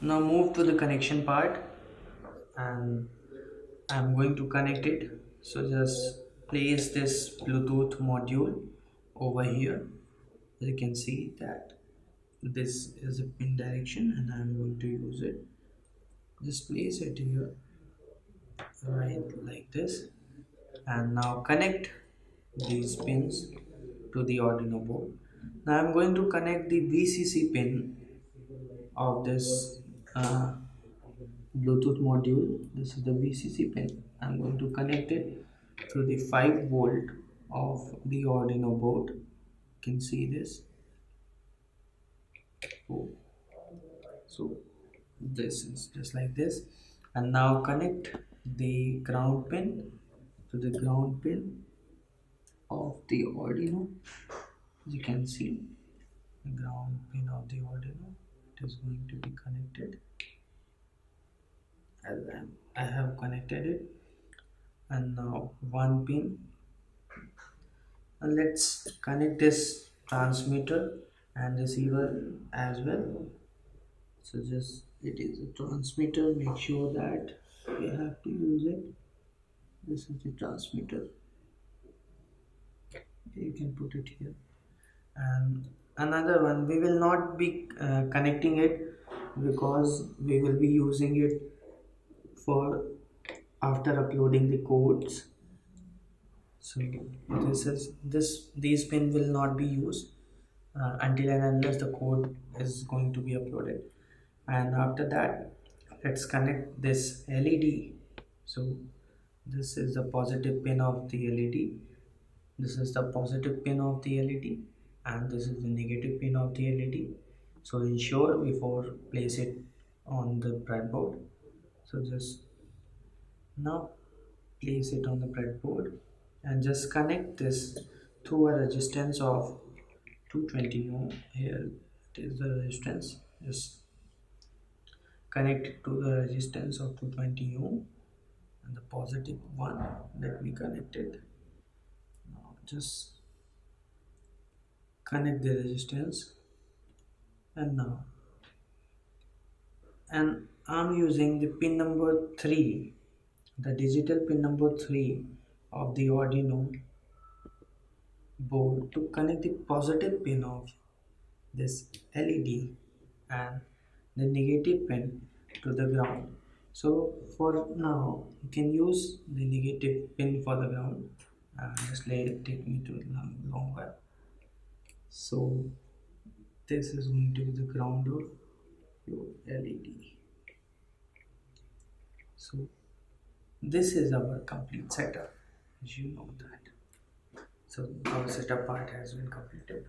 Now move to the connection part, and I'm going to connect it. So just place this Bluetooth module over here. As you can see that this is a pin direction and I'm going to use it. Just place it here, right like this, and now connect these pins to the Arduino board. Now I'm going to connect the VCC pin of this uh, Bluetooth module. This is the VCC pin. I'm going to connect it to the 5 volt of the Arduino board. You can see this. Oh, so this is just like this, and now connect the ground pin to the ground pin of the Arduino. As you can see, the ground pin of the Arduino, it is going to be connected as I have connected it. And now one pin, and let's connect this transmitter and receiver as well. So just, it is a transmitter, make sure that you have to use it. This is the transmitter, you can put it here. And another one, we will not be connecting it because we will be using it for after uploading the codes. So these pin will not be used until and unless the code is going to be uploaded. And after that, let's connect this LED. So this is the positive pin of the LED, this is the positive pin of the LED, and this is the negative pin of the LED. So ensure before place it on the breadboard. So just now place it on the breadboard and just connect this to a resistance of 220 ohm. Here it is the resistance, just connect it to the resistance of 220 ohm, and the positive one, let me connect it now. Just connect the resistance, and now, and I'm using the pin number 3, the digital pin number 3 of the Arduino board to connect the positive pin of this LED and the negative pin to the ground. So for now you can use the negative pin for the ground, just let it take me to longer. So this is going to be the ground of your LED. So this is our complete setup, as you know that. So our setup part has been completed.